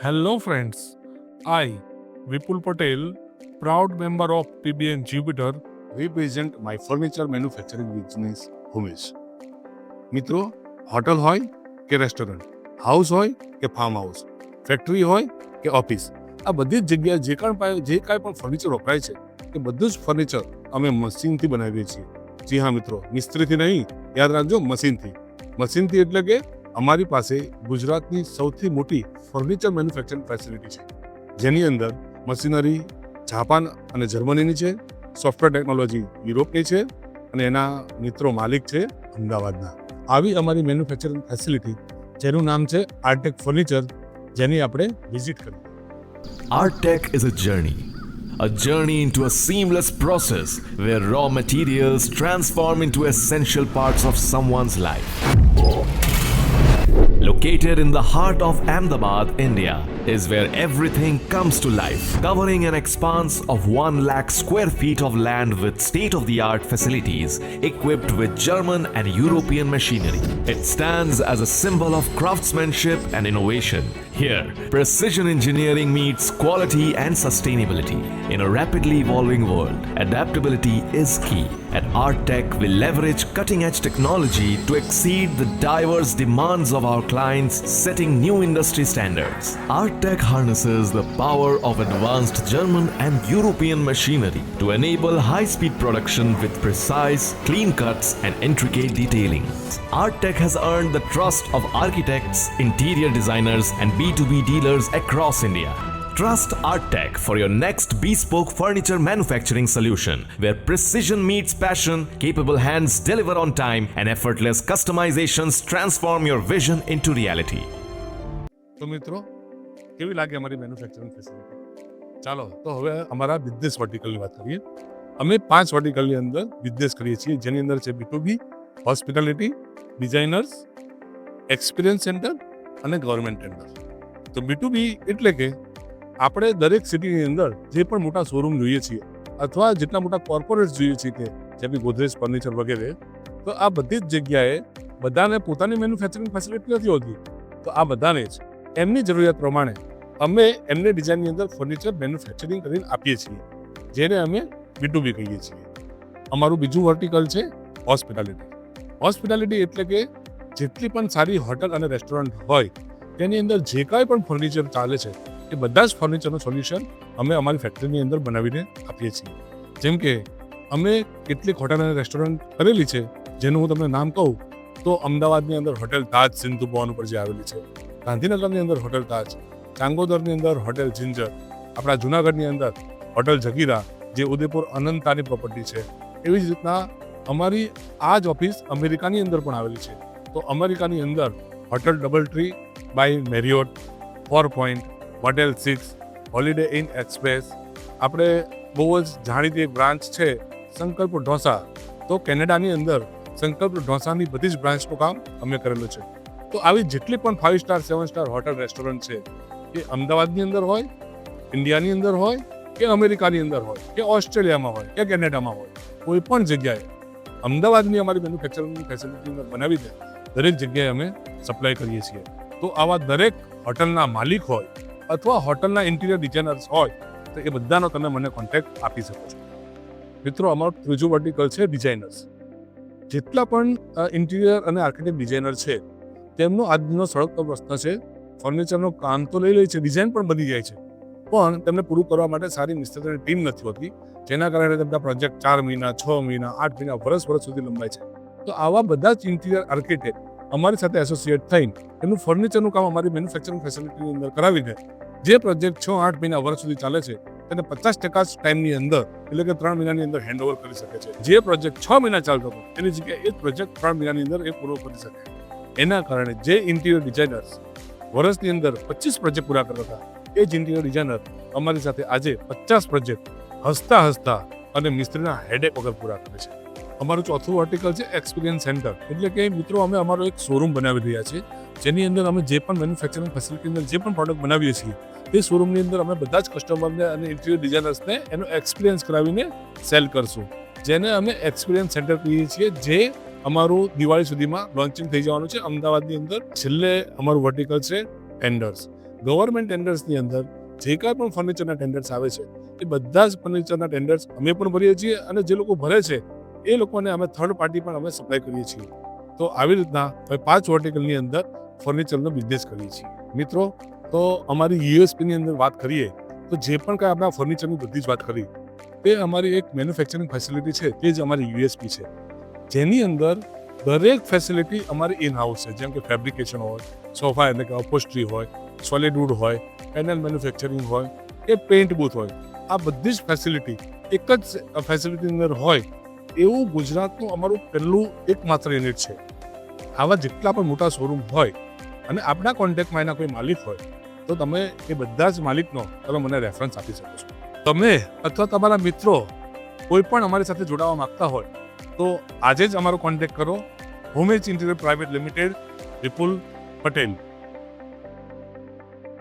Hello, friends. I, Vipul Patel, proud member of PBN Jupiter, represent my furniture manufacturing business Humesh. મિત્રો, hotel હોય કે restaurant, house હોય કે farm house, factory હોય કે office, આ બધી જ જગ્યાએ જે કાંઈ પણ ફર્નિચર વપરાય છે એ બધું જ ફર્નિચર અમે મશીનથી બનાવીએ છીએ. જી હા મિત્રો, મિસ્ત્રીથી નહીં, યાદ રાખજો, મશીનથી. મશીનથી એટલે કે અમારી પાસે ગુજરાતની સૌથી મોટી ફર્નિચર મેન્યુફેક્ચરિંગ ફેસિલિટી છે, જેની અંદર મશીનરી જાપાન અને જર્મનીની છે, સોફ્ટવેર ટેકનોલોજી યુરોપની છે અને એના મિત્રો માલિક છે અમદાવાદના. આવી અમારી મેન્યુફેક્ચરિંગ ફેસિલિટી જેનું નામ છે આર્ટેક ફર્નિચર, જેની આપણે વિઝિટ કરી. Artec is a journey into a seamless process where raw materials transform into essential parts of someone's life. Located in the heart of Ahmedabad, India, is where everything comes to life, covering an expanse of 1 lakh square feet of land with state-of-the-art facilities equipped with German and European machinery. It stands as a symbol of craftsmanship and innovation. Here, precision engineering meets quality and sustainability. In a rapidly evolving world, adaptability is key. At Artec, we leverage cutting-edge technology to exceed the diverse demands of our clients, setting new industry standards. Artec harnesses the power of advanced German and European machinery to enable high-speed production with precise, clean cuts and intricate detailing. Artec has earned the trust of architects, interior designers and B2B dealers across India. Trust Artec for your next bespoke furniture manufacturing solution, where precision meets passion, capable hands deliver on time, and effortless customizations transform your vision into reality. તો મિત્રો, કેવી લાગે અમારી manufacturing facility? ચાલો તો હવે અમારા business વર્ટિકલની વાત કરીએ. અમે 5 વર્ટિકલની અંદર બિઝનેસ કરીએ છીએ, જેની અંદર છે B2B, hospitality, designers, experience centre અને ગવર્મેન્ટ ટેન્ડર. તો B2B એટલે કે આપણે દરેક સિટીની અંદર જે પણ મોટા શોરૂમ જોઈએ છીએ અથવા જેટલા મોટા કોર્પોરેટ જોઈએ છીએ કે જેમ કે ગોદરેજ ફર્નિચર વગેરે, તો આ બધી જ જગ્યાએ બધાને પોતાની મેન્યુફેક્ચરિંગ ફેસિલિટી નથી હોતી. તો આ બધાને જ એમની જરૂરિયાત પ્રમાણે અમે એમને ડિઝાઇનની અંદર ફર્નિચર મેન્યુફેક્ચરિંગ કરીને આપીએ છીએ, જેને અમે B2B કહીએ છીએ. અમારું બીજું વર્ટિકલ છે હોસ્પિટાલિટી. હોસ્પિટાલિટી એટલે કે જેટલી પણ સારી હોટલ અને રેસ્ટોરન્ટ હોય તેની અંદર જે કાંઈ પણ ફર્નિચર ચાલે છે એ બધા જ ફર્નિચરનું સોલ્યુશન અમે અમારી ફેક્ટરીની અંદર બનાવીને આપીએ છીએ. જેમ કે અમે કેટલીક હોટલ અને રેસ્ટોરન્ટ કરેલી છે, જેનું હું તમને નામ કહું તો અમદાવાદની અંદર હોટેલ તાજ સિંધુ ભવન ઉપર જે આવેલી છે, ગાંધીનગરની અંદર હોટેલ તાજ, ચાંગોદરની અંદર હોટેલ જિંજર, આપણા જૂનાગઢની અંદર હોટેલ જગીરા જે ઉદયપુર અનંતાની પ્રોપર્ટી છે. એવી જ રીતના અમારી આ જ ઓફિસ અમેરિકાની અંદર પણ આવેલી છે. તો અમેરિકાની અંદર hotel double tree by Marriott, 4 point, hotel 6, holiday inn express, આપણે બહુ જ જાણીતી એક બ્રાન્ચ છે સંકલ્પ ઢોસા. તો કેનેડાની અંદર સંકલ્પ ઢોસાની બધી જ બ્રાન્ચનું કામ અમે કરેલું છે. તો આવી જેટલી પણ 5 સ્ટાર 7 સ્ટાર હોટેલ રેસ્ટોરન્ટ છે એ અમદાવાદની અંદર હોય, ઇન્ડિયાની અંદર હોય કે અમેરિકાની અંદર હોય કે ઓસ્ટ્રેલિયામાં હોય કે કેનેડામાં હોય, કોઈ પણ જગ્યાએ અમદાવાદની અમારી મેન્યુફેક્ચરિંગ ફેસિલિટી અંદર બનાવી દે દરેક જગ્યાએ અમે સપ્લાય કરીએ છીએ. તો આવા દરેક હોટલના માલિક હોય અથવા હોટલના ઇન્ટિરિયર ડિઝાઇનર્સ હોય તો એ બધાનો તમે મને કોન્ટેક્ટ આપી શકો છો. મિત્રો, અમારું ત્રીજું વર્ટિકલ છે ડિઝાઇનર્સ. જેટલા પણ ઇન્ટિરિયર અને આર્કિટેક્ટ ડિઝાઇનર છે તેમનો આજનો સળગતો પ્રશ્ન છે, ફર્નિચરનો કામ તો લઈ લે છે, ડિઝાઇન પણ બની જાય છે, પણ તેમને પૂરું કરવા માટે સારી મિસ્ત્રીની ટીમ નથી હોતી, જેના કારણે તેમના પ્રોજેક્ટ 4 મહિના, 6 મહિના, 8 મહિના, વર્ષ સુધી લંબાય છે. તો આવા બધા જ ઇન્ટિરિયર આર્કિટેક્ટ અમારી સાથે એસોસિએટ થઈને એનું ફર્નિચરનું કામ અમારી મેન્યુફેક્ચરિંગ ફેસિલિટીની અંદર કરાવીને જે પ્રોજેક્ટ 6-8 મહિના, વર્ષ સુધી ચાલે છે તેને 50% ટાઈમની અંદર એટલે કે 3 મહિનાની અંદર હેન્ડઓવર કરી શકે છે. જે પ્રોજેક્ટ 6 મહિના ચાલતો હતો એની જગ્યાએ એ જ પ્રોજેક્ટ 3 મહિનાની અંદર એ પૂરો કરી શકે. એના કારણે જે ઇન્ટિરિયર ડિઝાઇનર્સ વર્ષની અંદર 25 પ્રોજેક્ટ પૂરા કરતા હતા, એ જ ઇન્ટિરિયર ડિઝાઇનર અમારી સાથે આજે 50 પ્રોજેક્ટ હસતા અને મિસ્ત્રીના હેડેક વગર પૂરા કરે છે. અમારું ચોથું વર્ટિકલ છે એક્સપિરિયન્સ સેન્ટર. એટલે કે મિત્રો, અમે અમારો એક શોરૂમ બનાવી રહ્યા છીએ, જેની અંદર અમે જે પણ મેન્યુફેક્ચરિંગ ફેસિલિટી અંદર જે પણ પ્રોડક્ટ બનાવીએ છીએ તે શોરૂમની અંદર અમે બધા જ કસ્ટમરને અને ઇન્ટિરિયર ડિઝાઇનર્સને એનો એક્સપિરિયન્સ કરાવીને સેલ કરશું, જેને અમે એક્સપિરિયન્સ સેન્ટર કહીએ છીએ, જે અમારું દિવાળી સુધીમાં લોન્ચિંગ થઈ જવાનું છે અમદાવાદની અંદર. છેલ્લે અમારું વર્ટિકલ છે ટેન્ડર્સ. ગવર્મેન્ટ ટેન્ડર્સની અંદર જે કાંઈ પણ ફર્નિચરના ટેન્ડર્સ આવે છે એ બધા જ ફર્નિચરના ટેન્ડર્સ અમે પણ ભરીએ છીએ અને જે લોકો ભરે છે એ લોકોને અમે થર્ડ પાર્ટી પણ અમે સપ્લાય કરીએ છીએ. તો આવી રીતના અમે 5 વર્ટિકલની અંદર ફર્નિચરનો બિઝનેસ કરીએ છીએ. મિત્રો, તો અમારી યુએસપીની અંદર વાત કરીએ તો જે પણ કાંઈ આપણા ફર્નિચરની બધી જ વાત કરી તે અમારી એક મેન્યુફેક્ચરિંગ ફેસિલિટી છે, તે જ અમારી યુએસપી છે, જેની અંદર દરેક ફેસિલિટી અમારી ઇન હાઉસ છે. જેમ કે ફેબ્રિકેશન હોય, સોફા એટલે કે અપોસ્ટ્રી હોય, સોલિડ વુડ હોય, પેનલ મેન્યુફેક્ચરિંગ હોય કે પેઇન્ટ બૂથ હોય, આ બધી જ ફેસિલિટી એક જ ફેસિલિટીની અંદર હોય એવું ગુજરાતનું અમારું પહેલું એકમાત્ર યુનિટ છે. આવા જેટલા પણ મોટા શોરૂમ હોય અને આપણા કોન્ટેક્ટમાં એના કોઈ માલિક હોય તો તમે એ બધા જ માલિકનો તમે મને રેફરન્સ આપી શકો છો. તમે અથવા તમારા મિત્રો કોઈ પણ અમારી સાથે જોડાવા માંગતા હોય તો આજે જ અમારો કોન્ટેક્ટ કરો. હોમેજ ઇન્ટિરિયર પ્રાઇવેટ લિમિટેડ, વિપુલ પટેલ.